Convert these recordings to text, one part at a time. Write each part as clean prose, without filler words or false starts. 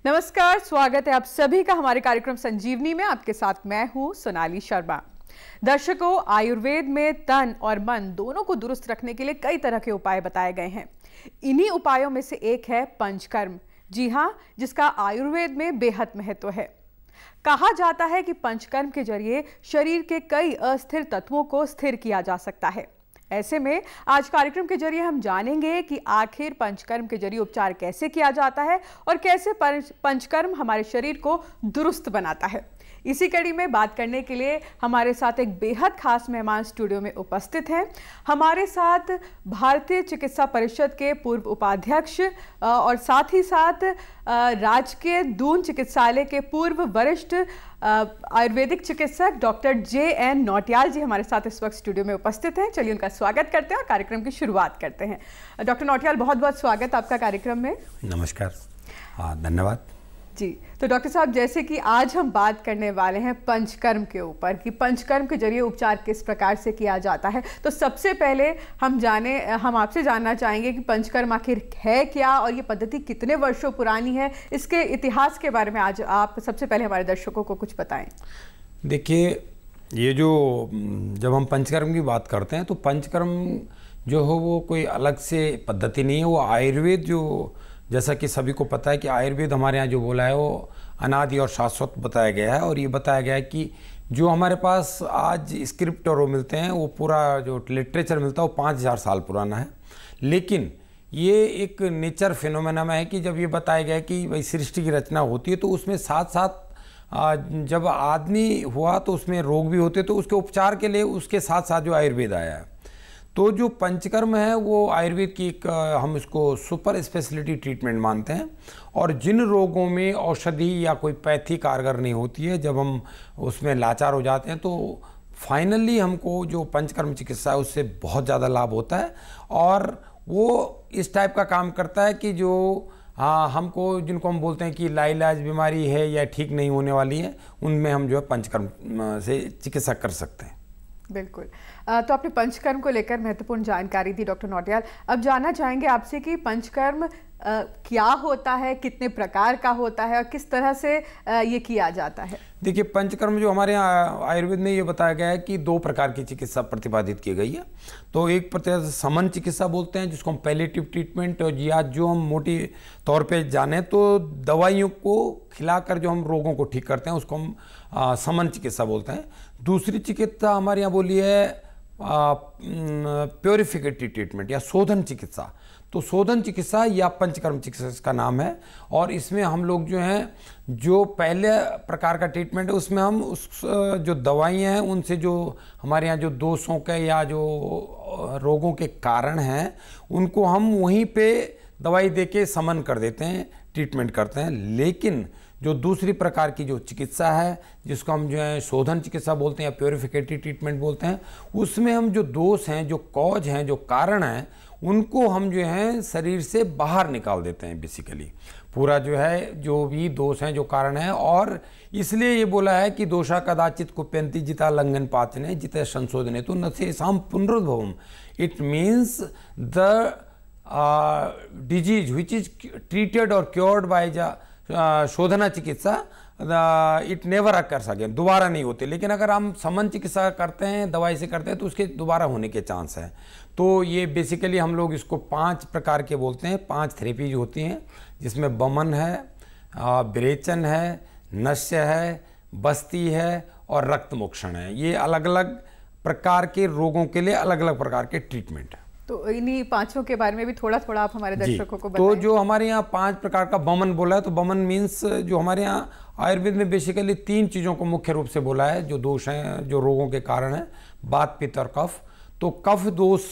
नमस्कार, स्वागत है आप सभी का हमारे कार्यक्रम संजीवनी में। आपके साथ मैं हूं सोनाली शर्मा। दर्शकों, आयुर्वेद में तन और मन दोनों को दुरुस्त रखने के लिए कई तरह के उपाय बताए गए हैं। इन्हीं उपायों में से एक है पंचकर्म। जी हां, जिसका आयुर्वेद में बेहद महत्व है। कहा जाता है कि पंचकर्म के जरिए शरीर के कई अस्थिर तत्वों को स्थिर किया जा सकता है। ऐसे में आज कार्यक्रम के जरिए हम जानेंगे कि आखिर पंचकर्म के जरिए उपचार कैसे किया जाता है और कैसे पंचकर्म हमारे शरीर को दुरुस्त बनाता है। इसी कड़ी में बात करने के लिए हमारे साथ एक बेहद खास मेहमान स्टूडियो में उपस्थित हैं। हमारे साथ भारतीय चिकित्सा परिषद के पूर्व उपाध्यक्ष और साथ ही साथ राजकीय दून चिकित्सालय के पूर्व वरिष्ठ आयुर्वेदिक चिकित्सक डॉक्टर J.N. नौटियाल जी हमारे साथ इस वक्त स्टूडियो में उपस्थित हैं। चलिए उनका स्वागत करते हैं और कार्यक्रम की शुरुआत करते हैं। डॉक्टर नौटियाल, बहुत बहुत स्वागत आपका कार्यक्रम में। नमस्कार, धन्यवाद जी। तो डॉक्टर साहब, जैसे कि आज हम बात करने वाले हैं पंचकर्म के ऊपर कि पंचकर्म के जरिए उपचार किस प्रकार से किया जाता है, तो सबसे पहले हम आपसे जानना चाहेंगे कि पंचकर्म आखिर है क्या और ये पद्धति कितने वर्षों पुरानी है। इसके इतिहास के बारे में आज आप सबसे पहले हमारे दर्शकों को कुछ बताएं। देखिए, ये जब हम पंचकर्म की बात करते हैं तो पंचकर्म जो हो वो कोई अलग से पद्धति नहीं है। वो आयुर्वेद जैसा कि सभी को पता है कि आयुर्वेद हमारे यहाँ जो बोला है वो अनादि और शाश्वत बताया गया है। और ये बताया गया है कि जो हमारे पास आज स्क्रिप्ट और वो मिलते हैं, वो पूरा जो लिटरेचर मिलता है वो 5000 साल पुराना है। लेकिन ये एक नेचर फिनोमेना में है कि जब ये बताया गया कि भाई सृष्टि की रचना होती है तो उसमें साथ साथ जब आदमी हुआ तो उसमें रोग भी होते, तो उसके उपचार के लिए उसके साथ साथ जो आयुर्वेद आया है। तो जो पंचकर्म है वो आयुर्वेद की एक हम इसको सुपर स्पेशलिटी ट्रीटमेंट मानते हैं। और जिन रोगों में औषधि या कोई पैथी कारगर नहीं होती है, जब हम उसमें लाचार हो जाते हैं तो फाइनली हमको जो पंचकर्म चिकित्सा है उससे बहुत ज़्यादा लाभ होता है। और वो इस टाइप का काम करता है कि जो हमको जिनको हम बोलते हैं कि लाइलाज बीमारी है या ठीक नहीं होने वाली है, उनमें हम जो है पंचकर्म से चिकित्सा कर सकते हैं। बिल्कुल। तो आपने पंचकर्म को लेकर महत्वपूर्ण जानकारी दी डॉक्टर नौटियाल। अब जानना चाहेंगे आपसे कि पंचकर्म क्या होता है, कितने प्रकार का होता है और किस तरह से ये किया जाता है। देखिए, पंचकर्म जो हमारे यहाँ आयुर्वेद में ये बताया गया है कि 2 प्रकार की चिकित्सा प्रतिपादित की गई है। तो एक प्रकार समन चिकित्सा बोलते हैं, जिसको हम पैलेटिव ट्रीटमेंट, या जो हम मोटी तौर पे जाने तो दवाइयों को खिलाकर जो हम रोगों को ठीक करते हैं उसको हम समन चिकित्सा बोलते हैं। दूसरी चिकित्सा हमारे यहाँ बोली है प्योरिफिकेटरी ट्रीटमेंट या शोधन चिकित्सा। तो शोधन चिकित्सा या पंचकर्म चिकित्सा का नाम है। और इसमें हम लोग जो हैं, जो पहले प्रकार का ट्रीटमेंट है उसमें हम उस जो दवाइयाँ हैं उनसे जो हमारे यहाँ जो दोषों के या जो रोगों के कारण हैं उनको हम वहीं पे दवाई देके समन कर देते हैं, ट्रीटमेंट करते हैं। लेकिन जो दूसरी प्रकार की जो चिकित्सा है, जिसको हम जो है शोधन चिकित्सा बोलते हैं या प्योरिफिकेटरी ट्रीटमेंट बोलते हैं, उसमें हम जो दोष हैं, जो कॉज हैं, जो कारण हैं, उनको हम जो है शरीर से बाहर निकाल देते हैं। बेसिकली पूरा जो है जो भी दोष हैं, जो कारण है। और इसलिए ये बोला है कि दोषा कदाचित कुप्यंती जिता लंघन पाचने जिते संशोधने तो न से साम पुनरुद्भवम। It means the disease which is treated और क्योर्ड बाय शोधना चिकित्सा इट नेवर अकर्स अगेन, दोबारा नहीं होते। लेकिन अगर हम समन चिकित्सा करते हैं, दवाई से करते हैं, तो उसके दोबारा होने के चांस हैं। तो ये बेसिकली हम लोग इसको 5 प्रकार के बोलते हैं। 5 थेरेपीज होती हैं, जिसमें बमन है, विरेचन है, नस्य है, बस्ती है और रक्त मोक्षण है। ये अलग अलग प्रकार के रोगों के लिए अलग अलग प्रकार के ट्रीटमेंट है। तो इन्हीं 5 के बारे में भी थोड़ा थोड़ा आप हमारे दर्शकों को बताएं। तो जो हमारे यहाँ 5 प्रकार का बमन बोला है, तो बमन मीन्स जो हमारे यहाँ आयुर्वेद में बेसिकली 3 चीज़ों को मुख्य रूप से बोला है जो दोष हैं, जो रोगों के कारण हैं, वात, पित्त और कफ। तो कफ दोष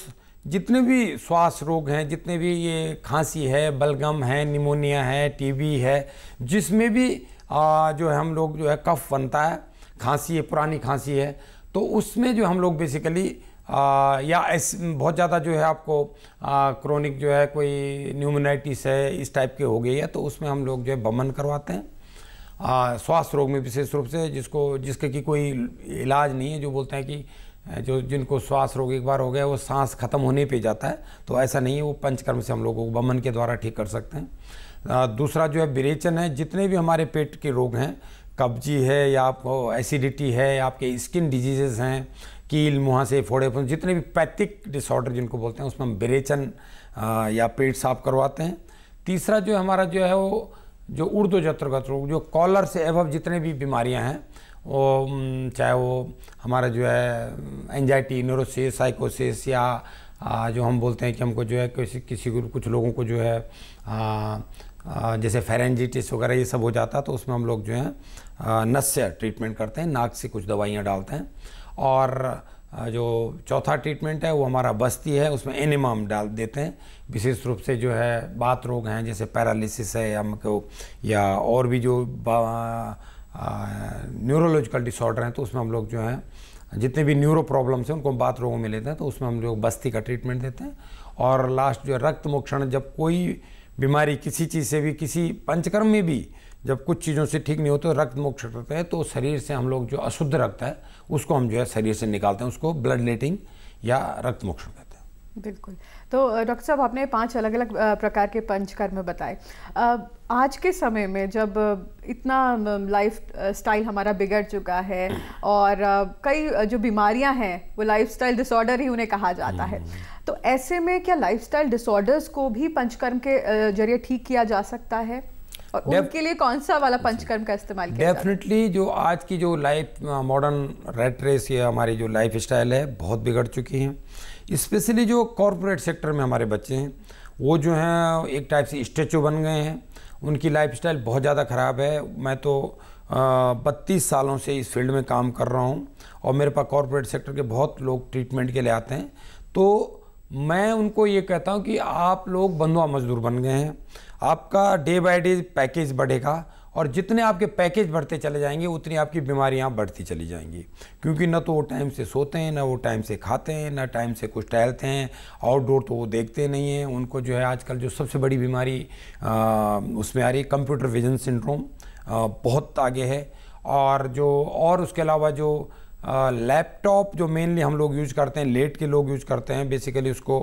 जितने भी श्वास रोग हैं, जितने भी ये खांसी है, बलगम है, निमोनिया है, टीबी है, जिसमें भी जो है हम लोग जो है कफ बनता है, खांसी है, पुरानी खांसी है, तो उसमें जो हम लोग बेसिकली या बहुत ज़्यादा जो है आपको क्रोनिक जो है कोई न्यूमोनाइटिस है, इस टाइप के हो गई है, तो उसमें हम लोग जो है बमन करवाते हैं। श्वास रोग में विशेष रूप से जिसके की कोई इलाज नहीं है, जो बोलते हैं कि जिनको श्वास रोग एक बार हो गया वो सांस खत्म होने पे जाता है, तो ऐसा नहीं है, वो पंचकर्म से हम लोग को बमन के द्वारा ठीक कर सकते हैं। दूसरा जो है विरेचन है। जितने भी हमारे पेट के रोग हैं, कब्जी है या आपको एसिडिटी है या आपके स्किन डिजीजेस हैं, कील मुहासे फोड़ेपन, जितने भी पैथिक डिसऑर्डर जिनको बोलते हैं, उसमें हम विरेचन या पेट साफ करवाते हैं। तीसरा जो हमारा जो है वो जो ऊर्ध्वजत्रगत रोग, जो कॉलर से एबव जितने भी बीमारियां हैं, वो चाहे वो हमारा जो है एंजाइटी, न्यूरोसिस, साइकोसिस, या जो हम बोलते हैं कि हमको जो है किसी को, कुछ लोगों को जो है जैसे फेरेंजिटिस वगैरह ये सब हो जाता है, तो उसमें हम लोग जो है नस से ट्रीटमेंट करते हैं, नाक से कुछ दवाइयाँ डालते हैं। और जो चौथा ट्रीटमेंट है वो हमारा बस्ती है, उसमें एनिमा हम डाल देते हैं। विशेष रूप से जो है बात रोग हैं, जैसे पैरालिसिस है या और भी जो न्यूरोलॉजिकल डिसऑर्डर हैं, तो उसमें हम लोग जो हैं जितने भी न्यूरो प्रॉब्लम्स हैं उनको बात रोगों में लेते हैं, तो उसमें हम लोग बस्ती का ट्रीटमेंट देते हैं। और लास्ट जो है रक्त मोक्षण, जब कोई बीमारी किसी चीज़ से भी, किसी पंचकर्म में भी जब कुछ चीज़ों से ठीक नहीं होते तो रक्त मोक्षण करते हैं, तो शरीर से हम लोग जो अशुद्ध रक्त है उसको हम जो है शरीर से निकालते हैं, उसको ब्लड लेटिंग या रक्त मोक्षण कहते हैं। बिल्कुल। तो डॉक्टर साहब, आपने 5 अलग अलग प्रकार के पंचकर्म बताए। आज के समय में जब इतना लाइफ स्टाइल हमारा बिगड़ चुका है और कई जो बीमारियां हैं वो लाइफस्टाइल डिसऑर्डर ही उन्हें कहा जाता है, तो ऐसे में क्या लाइफस्टाइल डिसऑर्डर्स को भी पंचकर्म के जरिए ठीक किया जा सकता है, और उनके लिए कौन सा वाला पंचकर्म का इस्तेमाल किया जाता है? डेफिनेटली जो आज की जो लाइफ मॉडर्न रेट रेस या हमारी जो लाइफ स्टाइल है बहुत बिगड़ चुकी है। स्पेशली जो कॉरपोरेट सेक्टर में हमारे बच्चे हैं वो जो हैं एक टाइप से स्टैचू बन गए हैं, उनकी लाइफ स्टाइल बहुत ज़्यादा ख़राब है। मैं तो 32 सालों से इस फील्ड में काम कर रहा हूँ और मेरे पास कॉरपोरेट सेक्टर के बहुत लोग ट्रीटमेंट के लिए आते हैं, तो मैं उनको ये कहता हूँ कि आप लोग बंधुआ मजदूर बन गए हैं। आपका डे बाय डे पैकेज बढ़ेगा और जितने आपके पैकेज बढ़ते चले जाएंगे उतनी आपकी बीमारियां बढ़ती चली जाएंगी, क्योंकि न तो वो टाइम से सोते हैं, न वो टाइम से खाते हैं, न टाइम से कुछ टहलते हैं, आउटडोर तो वो देखते नहीं हैं। उनको जो है आजकल जो सबसे बड़ी बीमारी उसमें आ रही है कंप्यूटर विजन सिंड्रोम, बहुत आगे है। और उसके अलावा जो लैपटॉप जो मेनली हम लोग यूज़ करते हैं, लेट के लोग यूज़ करते हैं, बेसिकली उसको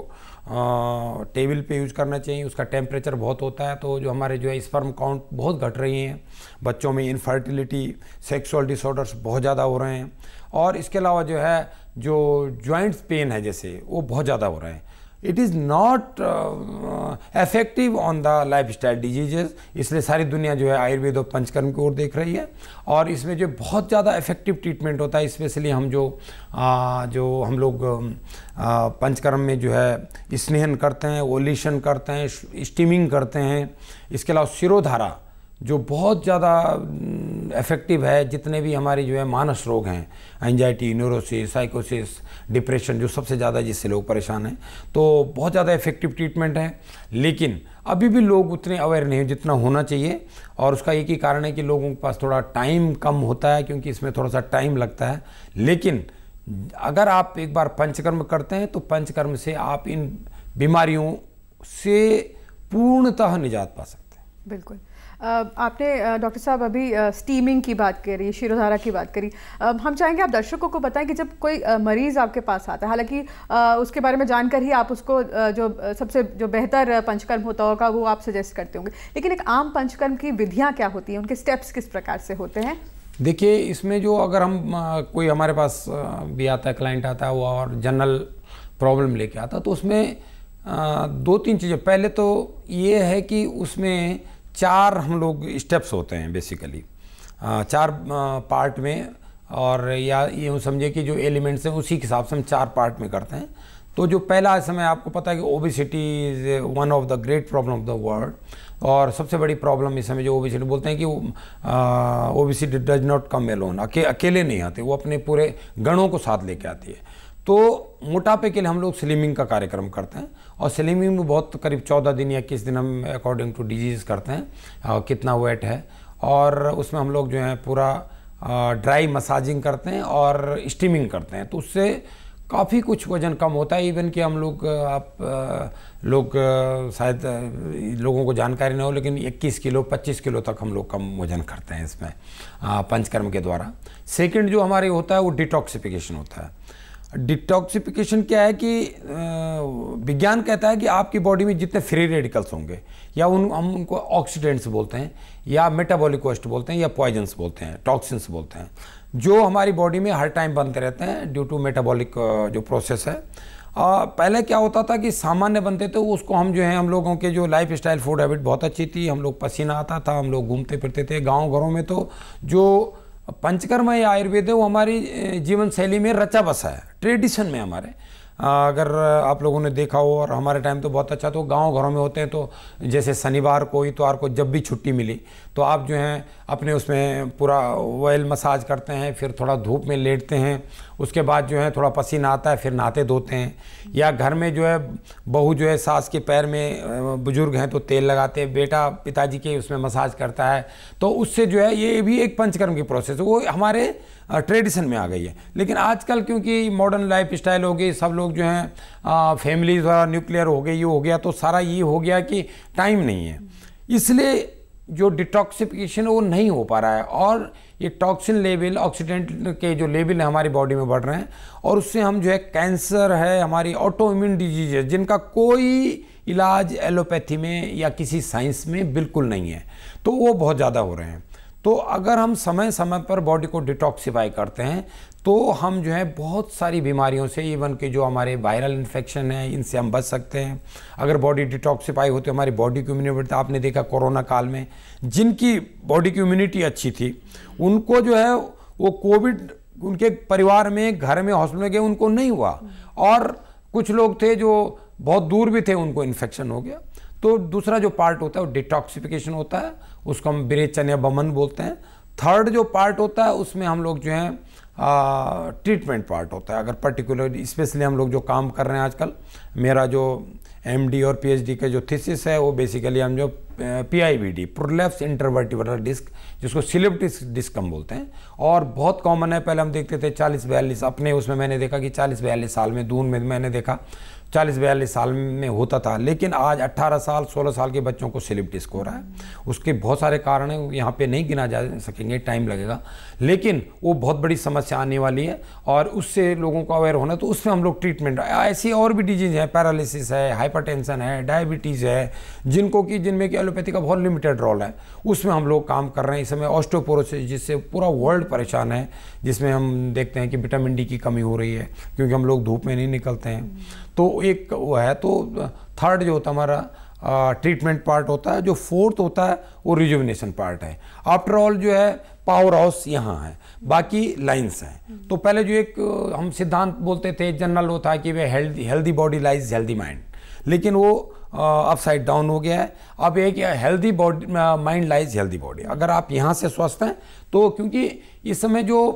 टेबल पे यूज़ करना चाहिए। उसका टेम्परेचर बहुत होता है, तो जो हमारे जो है स्पर्म काउंट बहुत घट रही हैं, बच्चों में इनफर्टिलिटी, सेक्सुअल डिसऑर्डर्स बहुत ज़्यादा हो रहे हैं। और इसके अलावा जो है जो जॉइंट्स पेन है जैसे, वो बहुत ज़्यादा हो रहे हैं। It is not effective on the life style diseases, इसलिए सारी दुनिया जो है आयुर्वेद और पंचकर्म की ओर देख रही है। और इसमें जो बहुत ज़्यादा इफेक्टिव ट्रीटमेंट होता है, स्पेशली हम जो हम लोग पंचकर्म में जो है स्नेहन करते हैं, ओलिशन करते हैं, स्टीमिंग करते हैं। इसके अलावा शिरोधारा जो बहुत ज़्यादा इफेक्टिव है, जितने भी हमारी जो है मानस रोग हैं, एंजाइटी, न्यूरोसिस, साइकोसिस, डिप्रेशन, जो सबसे ज़्यादा जिससे लोग परेशान हैं, तो बहुत ज़्यादा इफेक्टिव ट्रीटमेंट है। लेकिन अभी भी लोग उतने अवेयर नहीं जितना होना चाहिए, और उसका एक ही कारण है कि लोगों के पास थोड़ा टाइम कम होता है, क्योंकि इसमें थोड़ा सा टाइम लगता है। लेकिन अगर आप एक बार पंचकर्म करते हैं तो पंचकर्म से आप इन बीमारियों से पूर्णतः निजात पा सकते हैं। बिल्कुल। आपने डॉक्टर साहब अभी स्टीमिंग की बात करी, शिरोधारा की बात करी। हम चाहेंगे आप दर्शकों को बताएं कि जब कोई मरीज़ आपके पास आता है, हालांकि उसके बारे में जानकर ही आप उसको जो सबसे जो बेहतर पंचकर्म होता होगा वो आप सजेस्ट करते होंगे, लेकिन एक आम पंचकर्म की विधियां क्या होती हैं, उनके स्टेप्स किस प्रकार से होते हैं? देखिए, इसमें जो अगर हम कोई हमारे पास भी आता है, क्लाइंट आता है वो और जनरल प्रॉब्लम लेके आता है, तो उसमें 2-3 चीज़ें। पहले तो ये है कि उसमें 4 हम लोग स्टेप्स होते हैं बेसिकली, 4 पार्ट में, और या ये समझे कि जो एलिमेंट्स हैं उसी के हिसाब से हम 4 पार्ट में करते हैं। तो जो पहला समय आपको पता है कि obesity is one of the great problem of the world, और सबसे बड़ी प्रॉब्लम इस समय जो ओबेसिटी बोलते हैं कि obesity does not come alone, अकेले नहीं आते, वो अपने पूरे गणों को साथ लेके आती है। तो मोटापे के लिए हम लोग स्लिमिंग का कार्यक्रम करते हैं, और स्लिमिंग में बहुत करीब 14 दिन या 21 दिन हम अकॉर्डिंग टू डिजीज़ करते हैं, कितना वेट है, और उसमें हम लोग जो है पूरा ड्राई मसाजिंग करते हैं और स्टीमिंग करते हैं। तो उससे काफ़ी कुछ वज़न कम होता है। इवन कि हम लोग शायद लोगों को जानकारी ना हो, लेकिन 21 किलो 25 किलो तक हम लोग कम वज़न करते हैं इसमें पंचकर्म के द्वारा। सेकंड जो हमारे होता है वो डिटॉक्सिफिकेशन होता है। डिटॉक्सिफिकेशन क्या है कि विज्ञान कहता है कि आपकी बॉडी में जितने फ्री रेडिकल्स होंगे या हम उनको ऑक्सीडेंट्स बोलते हैं या मेटाबॉलिक वेस्ट बोलते हैं या पॉइजन्स बोलते हैं, टॉक्सिन्स बोलते हैं, जो हमारी बॉडी में हर टाइम बनते रहते हैं ड्यू टू मेटाबॉलिक जो प्रोसेस है। पहले क्या होता था कि सामान्य बनते थे उसको हम जो है, हम लोगों के जो लाइफ स्टाइल फूड हैबिट बहुत अच्छी थी, हम लोग पसीना आता था, हम लोग घूमते फिरते थे गाँव घरों में, तो जो पंचकर्म या आयुर्वेद है वो हमारी जीवन शैली में रचा बसा है, ट्रेडिशन में हमारे। अगर आप लोगों ने देखा हो, और हमारे टाइम तो बहुत अच्छा, तो गांव घरों में होते हैं तो जैसे शनिवार को इतवार को जब भी छुट्टी मिली तो आप जो हैं अपने उसमें पूरा ऑयल मसाज करते हैं, फिर थोड़ा धूप में लेटते हैं, उसके बाद जो है थोड़ा पसीना आता है, फिर नहाते धोते हैं। या घर में जो है बहू जो है सास के पैर में, बुजुर्ग हैं तो तेल लगाते हैं, बेटा पिताजी के उसमें मसाज करता है, तो उससे जो है ये भी एक पंचकर्म की प्रोसेस है, वो हमारे ट्रेडिशन में आ गई है। लेकिन आजकल क्योंकि मॉडर्न लाइफ स्टाइल हो गई, सब लोग जो हैं फैमिली थोड़ा न्यूक्लियर हो गई, ये हो गया, तो सारा ये हो गया कि टाइम नहीं है, इसलिए जो डिटॉक्सिफिकेशन वो नहीं हो पा रहा है, और ये टॉक्सिन लेवल, ऑक्सीडेंट के जो लेवल है हमारी बॉडी में बढ़ रहे हैं, और उससे हम जो है कैंसर है, हमारी ऑटो इम्यून डिजीज है, जिनका कोई इलाज एलोपैथी में या किसी साइंस में बिल्कुल नहीं है, तो वो बहुत ज़्यादा हो रहे हैं। तो अगर हम समय समय पर बॉडी को डिटॉक्सिफाई करते हैं तो हम जो है बहुत सारी बीमारियों से, इवन के जो हमारे वायरल इन्फेक्शन है, इनसे हम बच सकते हैं। अगर बॉडी डिटॉक्सिफाई होती है, हमारी बॉडी की इम्यूनिटी बढ़ती है। आपने देखा कोरोना काल में जिनकी बॉडी की इम्यूनिटी अच्छी थी उनको जो है वो कोविड उनके परिवार में, घर में, हॉस्पिटल में गए, उनको नहीं हुआ, और कुछ लोग थे जो बहुत दूर भी थे, उनको इन्फेक्शन हो गया। तो दूसरा जो पार्ट होता है वो डिटॉक्सिफिकेशन होता है, उसको हम विरेचन या बमन बोलते हैं। थर्ड जो पार्ट होता है उसमें हम लोग जो हैं ट्रीटमेंट पार्ट होता है। अगर पर्टिकुलर स्पेशली हम लोग जो काम कर रहे हैं आजकल, मेरा जो एमडी और पीएचडी के जो थीसिस है वो बेसिकली हम जो पीआईवीडी, प्रोलैप्स इंटरवर्टिब्रल डिस्क, जिसको स्लिप डिस्क हम बोलते हैं, और बहुत कॉमन है। पहले हम देखते थे 40-42, अपने उसमें मैंने देखा कि 40-42 साल में, दून में मैंने देखा 40-42 साल में होता था, लेकिन आज 18 साल 16 साल के बच्चों को स्लिप डिस्क हो रहा है। उसके बहुत सारे कारण हैं, यहाँ पे नहीं गिना जा सकेंगे, टाइम लगेगा, लेकिन वो बहुत बड़ी समस्या आने वाली है, और उससे लोगों को अवेयर होना, तो उसमें हम लोग ट्रीटमेंट, ऐसी और भी डिजीज हैं, पैरालिसिस है, हाइपरटेंशन है, डायबिटीज़ है, जिनमें कि एलोपैथी का बहुत लिमिटेड रोल है, उसमें हम लोग काम कर रहे हैं इस समय। ऑस्टियोपोरोसिस, जिससे पूरा वर्ल्ड परेशान है, जिसमें हम देखते हैं कि विटामिन डी की कमी हो रही है क्योंकि हम लोग धूप में नहीं निकलते हैं, तो एक वो है। तो थर्ड जो होता है हमारा ट्रीटमेंट पार्ट होता है। जो फोर्थ होता है वो रिजुविनेशन पार्ट है। आफ्टर ऑल जो है पावर हाउस यहाँ है, बाकी लाइंस हैं। तो पहले जो एक हम सिद्धांत बोलते थे, जनरल वो था कि वे healthy body lies healthy mind, लेकिन वो अपसाइड डाउन हो गया है। अब एक healthy body mind lies healthy body. अगर आप यहाँ से स्वस्थ हैं तो, क्योंकि इस समय जो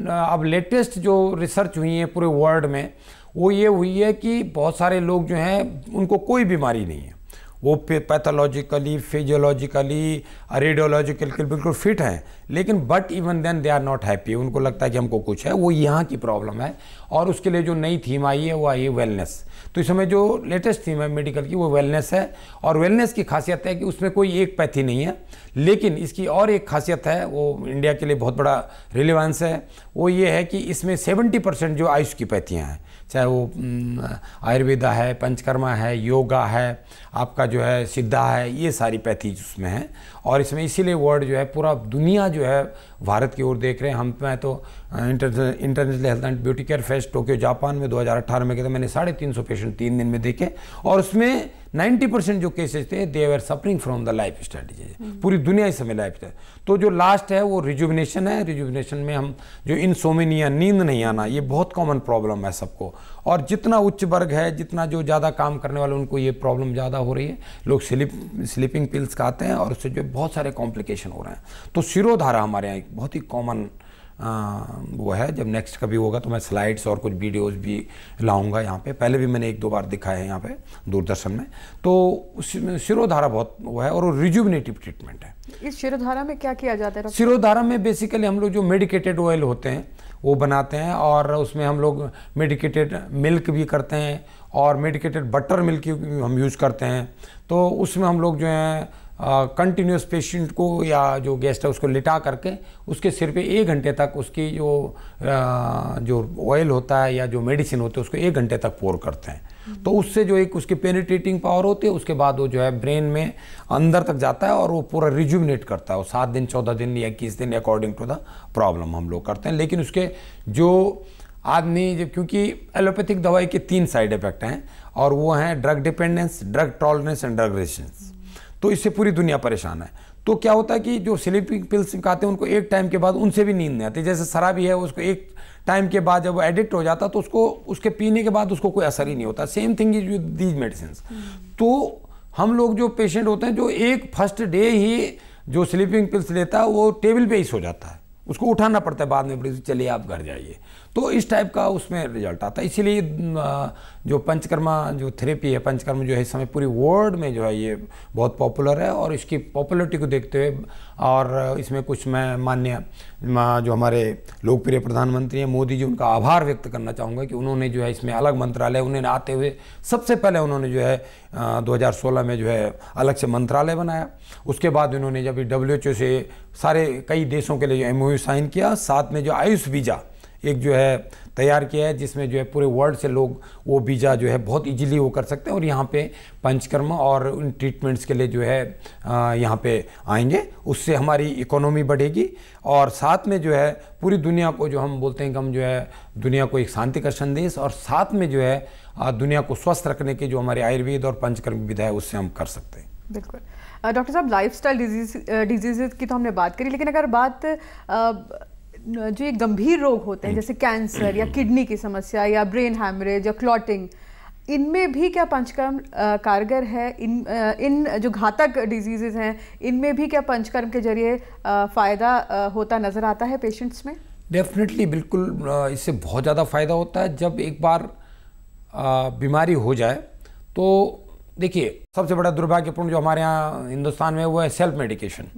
अब लेटेस्ट जो रिसर्च हुई है पूरे वर्ल्ड में, वो ये हुई है कि बहुत सारे लोग जो हैं उनको कोई बीमारी नहीं है, वो पैथोलॉजिकली, फिजियोलॉजिकली, रेडियोलॉजिकली बिल्कुल फिट हैं, लेकिन but even then they are not happy. उनको लगता है कि हमको कुछ है, वो यहाँ की प्रॉब्लम है। और उसके लिए जो नई थीम आई है वो आई है वेलनेस। तो इस समय जो लेटेस्ट थीम है मेडिकल की वो वेलनेस है, और वेलनेस की खासियत है कि उसमें कोई एक पैथी नहीं है, लेकिन इसकी और एक खासियत है, वो इंडिया के लिए बहुत बड़ा रिलेवेंस है। वो ये है कि इसमें 70% जो आयुष की पैथियाँ हैं, चाहे वो आयुर्वेदा है, पंचकर्मा है, योगा है, आपका जो है सिद्धा है, ये सारी पैथी उसमें है। और इसमें इसीलिए वर्ल्ड जो है, पूरा दुनिया जो है भारत की ओर देख रहे हैं। मैं तो international health and beauty care fest Tokyo Japan में 2018 में गया था, मैंने 350 पेशेंट 3 दिन में देखे, और उसमें 90% जो केसेस थे they were suffering from the lifestyle disease. पूरी दुनिया इस समय लाइफ स्टाइल। तो जो लास्ट है वो रिजुविनेशन है। रिजुविनेशन में हम जो इंसोमिनिया, नींद नहीं आना, ये बहुत कॉमन प्रॉब्लम है सबको, और जितना उच्च वर्ग है, जितना जो ज़्यादा काम करने वाले, उनको ये प्रॉब्लम ज़्यादा हो रही है। लोग स्लीपिंग पिल्स खाते हैं और उससे जो बहुत सारे कॉम्प्लिकेशन हो रहे हैं। तो शिरोधारा हमारे यहाँ एक बहुत ही कॉमन वो है। जब नेक्स्ट कभी होगा तो मैं स्लाइड्स और कुछ वीडियोस भी लाऊंगा यहाँ पे। पहले भी मैंने 1-2 बार दिखाया है यहाँ पे दूरदर्शन में। तो शिरोधारा बहुत वो है, और वो रिजुविनेटिव ट्रीटमेंट है। इस शिरोधारा में क्या किया जाता है? शिरोधारा में बेसिकली हम लोग जो मेडिकेटेड ऑयल होते हैं वो बनाते हैं, और उसमें हम लोग मेडिकेटेड मिल्क भी करते हैं, और मेडिकेटेड बटर मिल्क हम यूज़ करते हैं। तो उसमें हम लोग जो है कंटिन्यूस पेशेंट को या जो गेस्ट है उसको लिटा करके उसके सिर पे 1 घंटे तक उसकी जो ऑयल होता है या जो मेडिसिन होती है उसको 1 घंटे तक पोर करते हैं। तो उससे जो एक उसकी पेनिट्रेटिंग पावर होती है, उसके बाद वो जो है ब्रेन में अंदर तक जाता है और वो पूरा रिजुविनेट करता है। वो 7 दिन 14 दिन या 21 दिन अकॉर्डिंग टू द प्रॉब्लम हम लोग करते हैं। लेकिन उसके जो आदमी क्योंकि एलोपैथिक दवाई के 3 साइड इफेक्ट हैं और वो हैं drug dependence, drug tolerance and drug resistance. तो इससे पूरी दुनिया परेशान है। तो क्या होता है कि जो स्लीपिंग पिल्स खाते हैं उनको एक टाइम के बाद उनसे भी नींद नहीं आती। जैसे शराबी है, उसको एक टाइम के बाद जब वो एडिक्ट हो जाता तो उसको उसके पीने के बाद उसको कोई असर ही नहीं होता। Same thing is with these medicine. तो हम लोग जो पेशेंट होते हैं जो एक फर्स्ट डे ही जो स्लीपिंग पिल्स लेता है वो टेबल पे ही सो जाता है, उसको उठाना पड़ता है बाद में, चलिए आप घर जाइए। तो इस टाइप का उसमें रिजल्ट आता है। इसीलिए जो पंचकर्मा जो थेरेपी है, पंचकर्म जो है इस समय पूरी वर्ल्ड में जो है ये बहुत पॉपुलर है। और इसकी पॉपुलरिटी को देखते हुए और इसमें कुछ मैं माननीय जो हमारे लोकप्रिय प्रधानमंत्री हैं मोदी जी, उनका आभार व्यक्त करना चाहूँगा कि उन्होंने जो है इसमें अलग मंत्रालय उन्होंने आते हुए सबसे पहले उन्होंने जो है 2016 में जो है अलग से मंत्रालय बनाया। उसके बाद उन्होंने जब WHO से सारे कई देशों के लिए जो MOU साइन किया, साथ में जो आयुष वीज़ा एक जो है तैयार किया है जिसमें जो है पूरे वर्ल्ड से लोग वो वीज़ा जो है बहुत इजीली वो कर सकते हैं और यहाँ पे पंचकर्म और उन ट्रीटमेंट्स के लिए जो है यहाँ पे आएंगे। उससे हमारी इकोनॉमी बढ़ेगी और साथ में जो है पूरी दुनिया को जो हम बोलते हैं कि हम जो है दुनिया को एक शांति का संदेश और साथ में जो है दुनिया को स्वस्थ रखने की जो हमारे आयुर्वेद और पंचकर्म विधा है उससे हम कर सकते हैं। बिल्कुल। डॉक्टर साहब, लाइफस्टाइल डिजीज़ की तो हमने बात करी, लेकिन अगर बात जो ये गंभीर रोग होते हैं जैसे कैंसर या किडनी की समस्या या ब्रेन हैमरेज या क्लॉटिंग, इनमें भी क्या पंचकर्म कारगर है? इन जो घातक डिजीजेज हैं इनमें भी क्या पंचकर्म के जरिए फ़ायदा होता नज़र आता है पेशेंट्स में? डेफिनेटली, बिल्कुल इससे बहुत ज़्यादा फ़ायदा होता है। जब एक बार बीमारी हो जाए तो देखिए सबसे बड़ा दुर्भाग्यपूर्ण जो हमारे यहाँ हिंदुस्तान में वो है सेल्फ मेडिकेशन।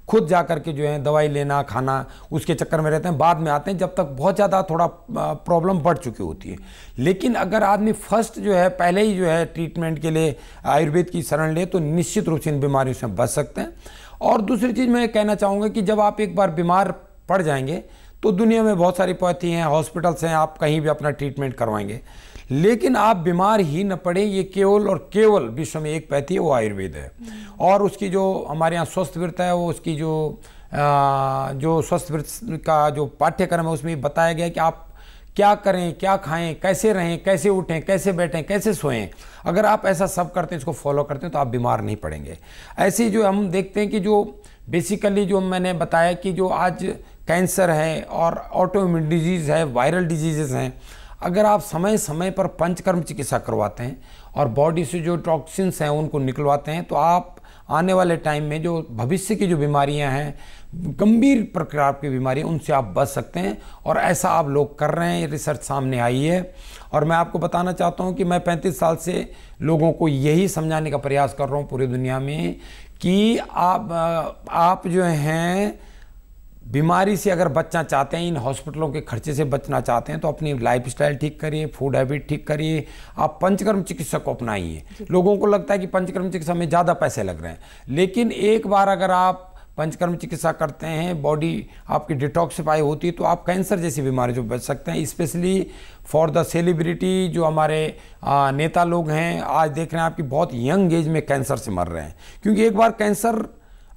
खुद जा कर के जो है दवाई लेना खाना उसके चक्कर में रहते हैं, बाद में आते हैं जब तक बहुत ज़्यादा थोड़ा प्रॉब्लम बढ़ चुकी होती है। लेकिन अगर आदमी फर्स्ट जो है पहले ही जो है ट्रीटमेंट के लिए आयुर्वेद की शरण ले तो निश्चित रूप से इन बीमारियों से बच सकते हैं। और दूसरी चीज़ मैं कहना चाहूँगा कि जब आप एक बार बीमार पड़ जाएंगे तो दुनिया में बहुत सारी पैथी हैं, हॉस्पिटल्स हैं, आप कहीं भी अपना ट्रीटमेंट करवाएंगे, लेकिन आप बीमार ही न पड़े। ये केवल और केवल विश्व में एक पैथी है, वो आयुर्वेद है। और उसकी जो हमारे यहाँ स्वस्थ वृत्त है वो उसकी जो स्वस्थ वृत्त का जो पाठ्यक्रम है उसमें बताया गया है कि आप क्या करें, क्या खाएं, कैसे रहें, कैसे उठें, कैसे बैठें, कैसे सोएं। अगर आप ऐसा सब करते हैं, इसको फॉलो करते हैं तो आप बीमार नहीं पड़ेंगे। ऐसे जो हम देखते हैं कि जो बेसिकली जो मैंने बताया कि जो आज कैंसर है और ऑटोइम्यून डिजीज़ है, वायरल डिजीज़ हैं, अगर आप समय समय पर पंचकर्म चिकित्सा करवाते हैं और बॉडी से जो टॉक्सिन्स हैं उनको निकलवाते हैं तो आप आने वाले टाइम में जो भविष्य की जो बीमारियां हैं, गंभीर प्रकार की बीमारियां, उनसे आप बच सकते हैं। और ऐसा आप लोग कर रहे हैं, रिसर्च सामने आई है। और मैं आपको बताना चाहता हूं कि मैं 35 साल से लोगों को यही समझाने का प्रयास कर रहा हूं पूरी दुनिया में कि आप जो हैं बीमारी से अगर बचना चाहते हैं, इन हॉस्पिटलों के खर्चे से बचना चाहते हैं तो अपनी लाइफस्टाइल ठीक करिए, फूड हैबिट ठीक करिए, आप पंचकर्म चिकित्सा को अपनाइए। लोगों को लगता है कि पंचकर्म चिकित्सा में ज़्यादा पैसे लग रहे हैं, लेकिन एक बार अगर आप पंचकर्म चिकित्सा करते हैं, बॉडी आपकी डिटॉक्सिफाई होती है तो आप कैंसर जैसी बीमारी से बच सकते हैं। स्पेशली फॉर द सेलिब्रिटी जो हमारे नेता लोग हैं, आज देख रहे हैं आपकी बहुत यंग एज में कैंसर से मर रहे हैं, क्योंकि एक बार कैंसर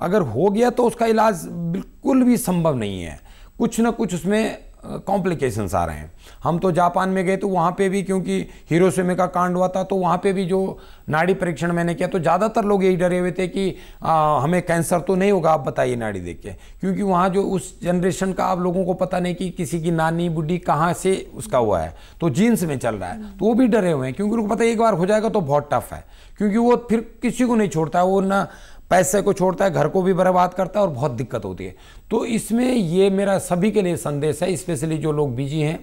अगर हो गया तो उसका इलाज बिल्कुल भी संभव नहीं है, कुछ ना कुछ उसमें कॉम्प्लिकेशंस आ रहे हैं। हम तो जापान में गए तो वहाँ पे भी, क्योंकि हिरोशिमा का कांड हुआ था, तो वहाँ पे भी जो नाड़ी परीक्षण मैंने किया तो ज़्यादातर लोग यही डरे हुए थे कि हमें कैंसर तो नहीं होगा, आप बताइए नाड़ी देख के, क्योंकि वहाँ जो उस जनरेशन का आप लोगों को पता नहीं कि किसी की नानी बुढ़ी कहाँ से उसका हुआ है, तो जीन्स में चल रहा है, तो वो भी डरे हुए हैं क्योंकि उनको पता है एक बार हो जाएगा तो बहुत टफ है, क्योंकि वो फिर किसी को नहीं छोड़ता है, वो ना पैसे को छोड़ता है, घर को भी बर्बाद करता है और बहुत दिक्कत होती है। तो इसमें ये मेरा सभी के लिए संदेश है, स्पेशली जो लोग बिजी हैं।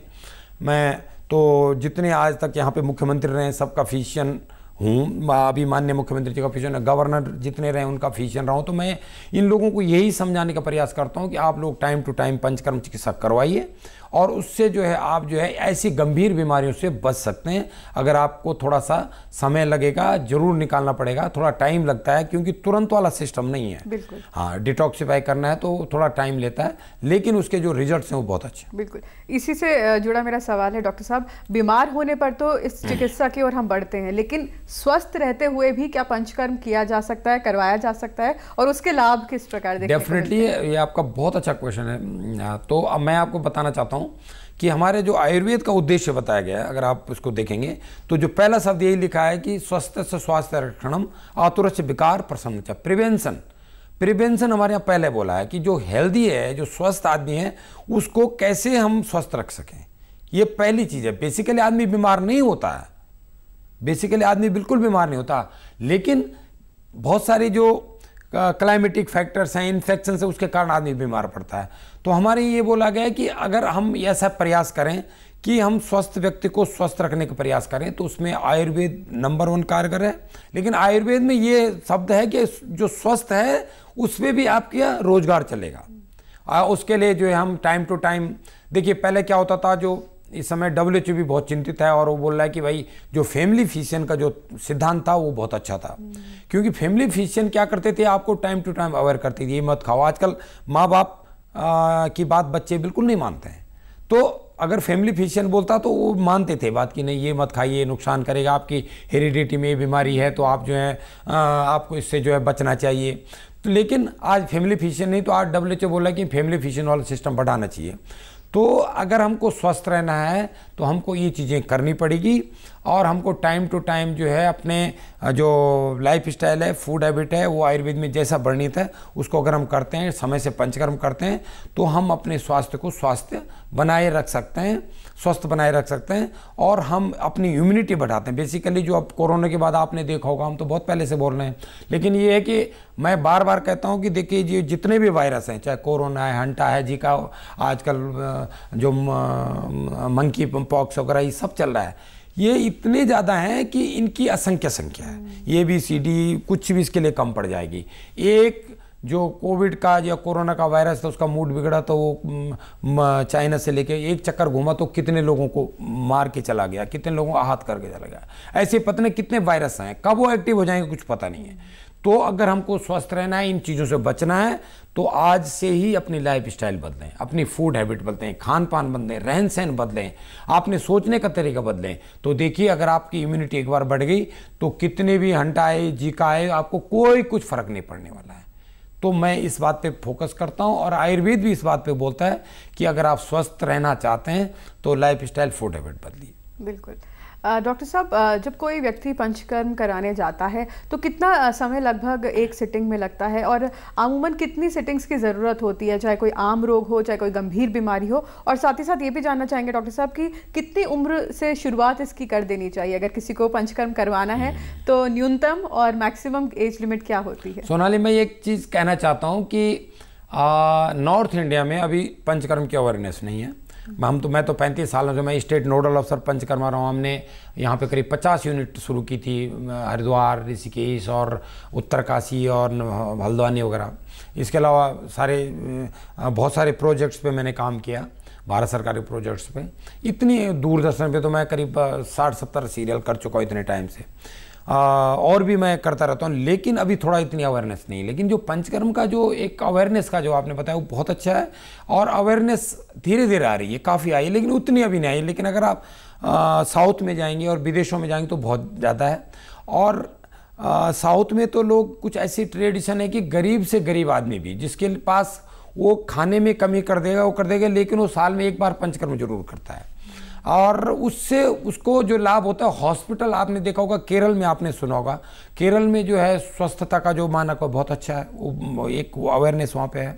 मैं तो जितने आज तक यहाँ पे मुख्यमंत्री रहे सबका फिजिशियन हूँ, अभी माननीय मुख्यमंत्री जी का फिजिशियन, गवर्नर जितने रहे उनका फिजिशियन रहा हूँ, तो मैं इन लोगों को यही समझाने का प्रयास करता हूँ कि आप लोग टाइम टू टाइम पंचकर्म चिकित्सा करवाइए और उससे जो है आप जो है ऐसी गंभीर बीमारियों से बच सकते हैं। अगर आपको थोड़ा सा समय लगेगा, जरूर निकालना पड़ेगा, थोड़ा टाइम लगता है क्योंकि तुरंत वाला सिस्टम नहीं है। बिल्कुल। हाँ, डिटॉक्सिफाई करना है तो थोड़ा टाइम लेता है, लेकिन उसके जो रिजल्ट्स हैं वो बहुत अच्छे हैं। बिल्कुल। इसी से जुड़ा मेरा सवाल है डॉक्टर साहब, बीमार होने पर तो इस चिकित्सा की ओर हम बढ़ते हैं, लेकिन स्वस्थ रहते हुए भी क्या पंचकर्म किया जा सकता है, करवाया जा सकता है, और उसके लाभ किस प्रकार देखने को मिलते हैं? डेफिनेटली, ये आपका बहुत अच्छा क्वेश्चन है। तो अब मैं आपको बताना चाहता हूँ कि हमारे जो आयुर्वेद का उद्देश्य बताया गया है, अगर आप उसको देखेंगे तो जो पहला शब्द यही लिखा है कि स्वस्थ से स्वास्थ्य रक्षणम आतुरस्य विकार प्रशमन। प्रिवेंशन हमारे यहाँ पहले बोला है कि जो हेल्दी है, जो स्वस्थ आदमी है, उसको कैसे हम स्वस्थ रख सकें, ये पहली चीज़ है। बेसिकली आदमी बीमार नहीं होता है, बेसिकली आदमी बिल्कुल बीमार नहीं होता, लेकिन बहुत सारी जो क्लाइमेटिक फैक्टर्स हैं, इन्फेक्शन से, उसके कारण आदमी बीमार पड़ता है। तो हमारे ये बोला गया है कि अगर हम ऐसा प्रयास करें कि हम स्वस्थ व्यक्ति को स्वस्थ रखने का प्रयास करें, तो उसमें आयुर्वेद नंबर 1 कारगर है। लेकिन आयुर्वेद में ये शब्द है कि जो स्वस्थ है उसमें भी आपका रोजगार चलेगा। उसके लिए जो है हम टाइम टू टाइम, देखिए पहले क्या होता था, जो इस समय WHO भी बहुत चिंतित है और वो बोल रहा है कि भाई जो फैमिली फिजिशियन का जो सिद्धांत था वो बहुत अच्छा था, क्योंकि फैमिली फिजिशियन क्या करते थे, आपको टाइम टू टाइम अवेयर करते थे, ये मत खाओ। आजकल माँ बाप की बात बच्चे बिल्कुल नहीं मानते हैं, तो अगर फैमिली फिजिशियन बोलता तो वो मानते थे बात कि नहीं ये मत खाइए, नुकसान करेगा, आपकी हेरिडिटी में ये बीमारी है, तो आप जो है आपको इससे जो है बचना चाहिए। तो लेकिन आज फैमिली फिजिशियन नहीं, तो आज WHO बोला कि फैमिली फिजिशियन वाला सिस्टम बढ़ाना चाहिए। तो अगर हमको स्वस्थ रहना है तो हमको ये चीज़ें करनी पड़ेगी, और हमको टाइम टू टाइम जो है अपने जो लाइफ स्टाइल है, फूड हैबिट है, वो आयुर्वेद में जैसा वर्णित है उसको अगर हम करते हैं, समय से पंचकर्म करते हैं, तो हम अपने स्वास्थ्य को स्वास्थ्य बनाए रख सकते हैं, स्वस्थ बनाए रख सकते हैं, और हम अपनी इम्यूनिटी बढ़ाते हैं। बेसिकली जो अब कोरोना के बाद आपने देखा होगा, हम तो बहुत पहले से बोल रहे हैं, लेकिन ये है कि मैं बार बार कहता हूँ कि देखिए ये जितने भी वायरस हैं, चाहे कोरोना है, हंटा है, जीका, आजकल जो मंकी पॉक्स वगैरह ये सब चल रहा है, ये इतने ज़्यादा हैं कि इनकी असंख्य संख्या है। ये ABCD कुछ भी इसके लिए कम पड़ जाएगी। एक जो कोविड का या कोरोना का वायरस था, उसका मूड बिगड़ा तो वो चाइना से लेके एक चक्कर घूमा तो कितने लोगों को मार के चला गया, कितने लोगों को आहत करके चला गया। ऐसे पता नहीं कितने वायरस हैं, कब वो एक्टिव हो जाएंगे कुछ पता नहीं है। तो अगर हमको स्वस्थ रहना है, इन चीज़ों से बचना है, तो आज से ही अपनी लाइफ स्टाइल बदलें, अपनी फूड हैबिट बदलें, खान पान बदलें, रहन सहन बदलें, आपने सोचने का तरीका बदलें। तो देखिए अगर आपकी इम्यूनिटी एक बार बढ़ गई तो कितने भी हंटा आए, जीका आए, आपको कोई कुछ फर्क नहीं पड़ने वाला है। तो मैं इस बात पे फोकस करता हूँ, और आयुर्वेद भी इस बात पे बोलता है कि अगर आप स्वस्थ रहना चाहते हैं तो लाइफ स्टाइल, फूड हैबिट बदलिए। बिल्कुल। डॉक्टर साहब, जब कोई व्यक्ति पंचकर्म कराने जाता है तो कितना समय लगभग एक सिटिंग में लगता है, और अमूमन कितनी सिटिंग्स की ज़रूरत होती है, चाहे कोई आम रोग हो, चाहे कोई गंभीर बीमारी हो? और साथ ही साथ ये भी जानना चाहेंगे डॉक्टर साहब कि कितनी उम्र से शुरुआत इसकी कर देनी चाहिए, अगर किसी को पंचकर्म करवाना है तो न्यूनतम और मैक्सिमम एज लिमिट क्या होती है? सोनाली, मैं एक चीज़ कहना चाहता हूँ कि नॉर्थ इंडिया में अभी पंचकर्म की अवेयरनेस नहीं है। मैं तो 35 सालों से मैं स्टेट नोडल अफसर पंचकर्मा रहा हूँ। हमने यहाँ पे करीब 50 यूनिट शुरू की थी, हरिद्वार, ऋषिकेश और उत्तरकाशी और हल्द्वानी वगैरह। इसके अलावा बहुत सारे प्रोजेक्ट्स पे मैंने काम किया, भारत सरकारी प्रोजेक्ट्स पे। इतनी दूरदर्शन पे तो मैं करीब 60-70 सीरियल कर चुका हूँ इतने टाइम से, और भी मैं करता रहता हूँ, लेकिन अभी थोड़ा इतनी अवेयरनेस नहीं। लेकिन जो पंचकर्म का जो एक अवेयरनेस का जो आपने बताया वो बहुत अच्छा है, और अवेयरनेस धीरे धीरे आ रही है, काफ़ी आई है, लेकिन उतनी अभी नहीं आई। लेकिन अगर आप साउथ में जाएंगे और विदेशों में जाएंगे तो बहुत ज़्यादा है। और साउथ में तो लोग कुछ ऐसी ट्रेडिशन है कि गरीब से गरीब आदमी भी, जिसके पास वो खाने में कमी कर देगा वो कर देगा, लेकिन वो साल में एक बार पंचकर्म जरूर करता है, और उससे उसको जो लाभ होता है, हॉस्पिटल आपने देखा होगा, केरल में आपने सुना होगा, केरल में जो है स्वस्थता का जो मानक है बहुत अच्छा है, वो एक अवेयरनेस वहाँ पे है।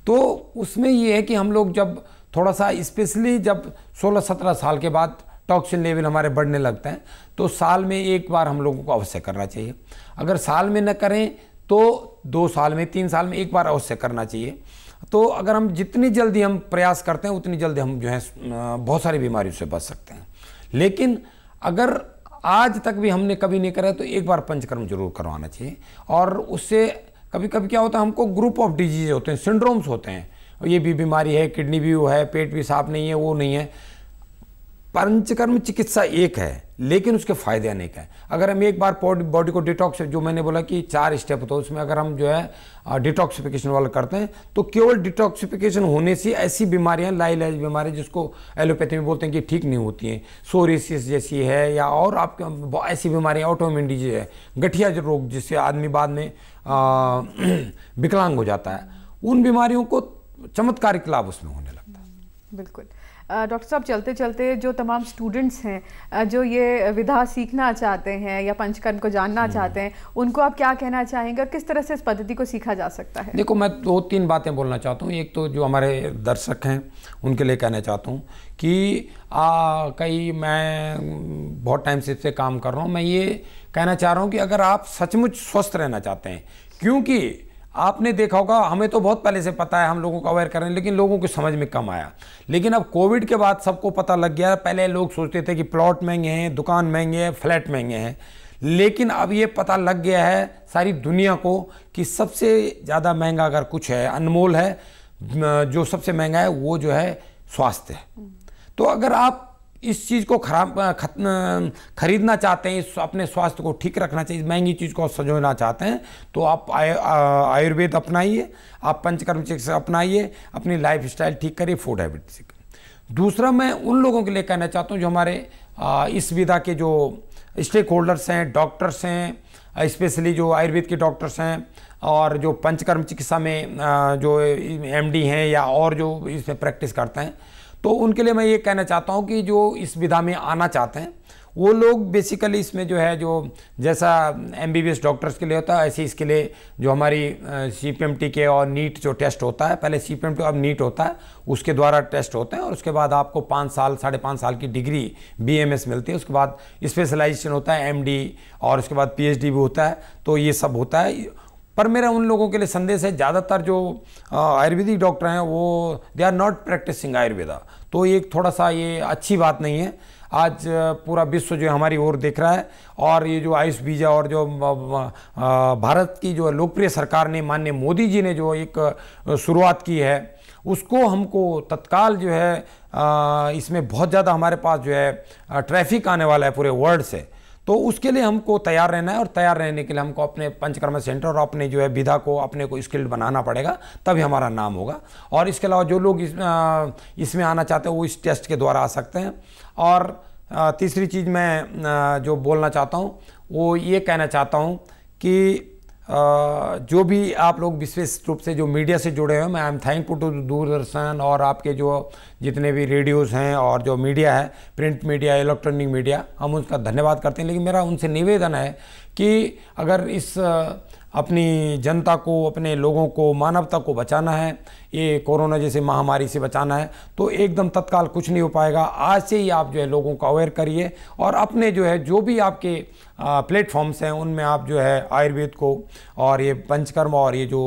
तो उसमें ये है कि हम लोग जब थोड़ा सा, स्पेशली जब 16-17 साल के बाद टॉक्सिन लेवल हमारे बढ़ने लगते हैं, तो साल में एक बार हम लोगों को अवश्य करना चाहिए। अगर साल में न करें तो 2 साल में, 3 साल में एक बार अवश्य करना चाहिए। तो अगर हम जितनी जल्दी हम प्रयास करते हैं उतनी जल्दी हम जो है बहुत सारी बीमारियों से बच सकते हैं। लेकिन अगर आज तक भी हमने कभी नहीं करा तो एक बार पंचकर्म जरूर करवाना चाहिए। और उससे कभी कभी क्या होता है, हमको ग्रुप ऑफ डिजीज होते हैं, सिंड्रोम्स होते हैं, ये भी बीमारी है, किडनी भी वो है, पेट भी साफ नहीं है, वो नहीं है। पंचकर्म चिकित्सा एक है, लेकिन उसके फायदे अनेक हैं। अगर हम एक बार बॉडी को डिटॉक्स, जो मैंने बोला कि 4 स्टेप होता है, उसमें अगर हम जो है डिटॉक्सिफिकेशन वाला करते हैं, तो केवल डिटॉक्सिफिकेशन होने से ऐसी बीमारियां, लाइलाज बीमारियां जिसको एलोपैथी में बोलते हैं कि ठीक नहीं होती हैं, सोरियासिस जैसी है, या और आपके ऐसी बीमारियां, ऑटोइम्यून डिजीज है, गठिया रोग जिससे आदमी बाद में विकलांग हो जाता है, उन बीमारियों को चमत्कारिक लाभ उसमें होने लगता है। बिल्कुल। डॉक्टर साहब, चलते चलते जो तमाम स्टूडेंट्स हैं जो ये विधा सीखना चाहते हैं या पंचकर्म को जानना चाहते हैं, उनको आप क्या कहना चाहेंगे और किस तरह से इस पद्धति को सीखा जा सकता है? देखो, मैं 2-3 बातें बोलना चाहता हूँ। एक तो जो हमारे दर्शक हैं उनके लिए कहना चाहता हूँ कि मैं बहुत टाइम से इससे काम कर रहा हूँ, मैं ये कहना चाह रहा हूँ कि अगर आप सचमुच स्वस्थ रहना चाहते हैं, क्योंकि आपने देखा होगा, हमें तो बहुत पहले से पता है, हम लोगों को अवेयर कर रहे हैं, लेकिन लोगों को समझ में कम आया। लेकिन अब कोविड के बाद सबको पता लग गया। पहले लोग सोचते थे कि प्लॉट महंगे हैं, दुकान महंगे हैं, फ्लैट महंगे हैं, लेकिन अब ये पता लग गया है सारी दुनिया को कि सबसे ज़्यादा महंगा अगर कुछ है, अनमोल है, जो सबसे महंगा है वो जो है स्वास्थ्य है। तो अगर आप इस चीज़ को खरीदना चाहते हैं, अपने स्वास्थ्य को ठीक रखना चाहिए, महंगी चीज़ को संजोना चाहते हैं, तो आप आयुर्वेद अपनाइए, आप पंचकर्म चिकित्सा अपनाइए, अपनी लाइफ स्टाइल ठीक करिए, फूड हैबिट सीख। दूसरा, मैं उन लोगों के लिए कहना चाहता हूँ जो हमारे इस विधा के जो स्टेक होल्डर्स हैं, डॉक्टर्स हैं, स्पेशली जो आयुर्वेद के डॉक्टर्स हैं और जो पंचकर्म चिकित्सा में जो MD हैं या और जो इसमें प्रैक्टिस करते हैं, तो उनके लिए मैं ये कहना चाहता हूँ कि जो इस विधा में आना चाहते हैं वो लोग बेसिकली इसमें जो है, जो जैसा MBBS डॉक्टर्स के लिए होता है, ऐसे इसके लिए जो हमारी CPMT के और नीट जो टेस्ट होता है, पहले CPMT अब नीट होता है, उसके द्वारा टेस्ट होते हैं और उसके बाद आपको 5 साल 5.5 साल की डिग्री BMS मिलती है। उसके बाद स्पेशलाइजेशन होता है MD और उसके बाद PhD भी होता है। तो ये सब होता है। पर मेरा उन लोगों के लिए संदेश है, ज़्यादातर जो आयुर्वेदिक डॉक्टर हैं वो they are not practising Ayurveda, तो एक थोड़ा सा ये अच्छी बात नहीं है। आज पूरा विश्व जो हमारी ओर देख रहा है, और ये जो आयुष बीजा और जो भारत की जो लोकप्रिय सरकार ने, माननीय मोदी जी ने जो एक शुरुआत की है, उसको हमको तत्काल जो है इसमें बहुत ज़्यादा हमारे पास जो है ट्रैफिक आने वाला है पूरे वर्ल्ड से, तो उसके लिए हमको तैयार रहना है। और तैयार रहने के लिए हमको अपने पंचकर्म सेंटर और अपने जो है विधा को अपने को स्किल्ड बनाना पड़ेगा, तभी हमारा नाम होगा। और इसके अलावा जो लोग इसमें आना चाहते हैं वो इस टेस्ट के द्वारा आ सकते हैं। और तीसरी चीज़ मैं जो बोलना चाहता हूँ वो ये कहना चाहता हूँ कि जो भी आप लोग विशेष रूप से जो मीडिया से जुड़े हुए हैं, मैं I am thankful to Doordarshan और आपके जो जितने भी रेडियोज़ हैं और जो मीडिया है, प्रिंट मीडिया, इलेक्ट्रॉनिक मीडिया, हम उसका धन्यवाद करते हैं। लेकिन मेरा उनसे निवेदन है कि अगर इस अपनी जनता को, अपने लोगों को, मानवता को बचाना है, ये कोरोना जैसे महामारी से बचाना है, तो एकदम तत्काल कुछ नहीं हो पाएगा। आज से ही आप जो है लोगों को अवेयर करिए और अपने जो है जो भी आपके प्लेटफॉर्म्स हैं उनमें आप जो है आयुर्वेद को और ये पंचकर्म और ये जो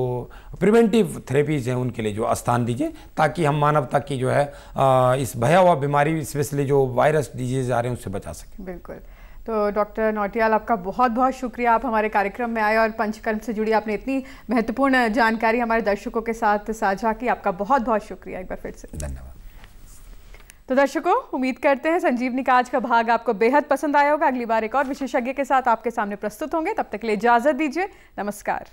प्रिवेंटिव थेरेपीज़ हैं उनके लिए जो स्थान दीजिए, ताकि हम मानवता की जो है इस भयावह बीमारी, स्पेशली जो वायरस डिजीज आ रहे हैं, उससे बचा सकें। बिल्कुल। तो डॉक्टर नौटियाल, आपका बहुत बहुत शुक्रिया, आप हमारे कार्यक्रम में आए और पंचकर्म से जुड़ी आपने इतनी महत्वपूर्ण जानकारी हमारे दर्शकों के साथ साझा की। आपका बहुत बहुत शुक्रिया एक बार फिर से। धन्यवाद। तो दर्शकों, उम्मीद करते हैं संजीवनी का आज का भाग आपको बेहद पसंद आया होगा। अगली बार एक और विशेषज्ञ के साथ आपके सामने प्रस्तुत होंगे। तब तक के लिए इजाजत दीजिए। नमस्कार।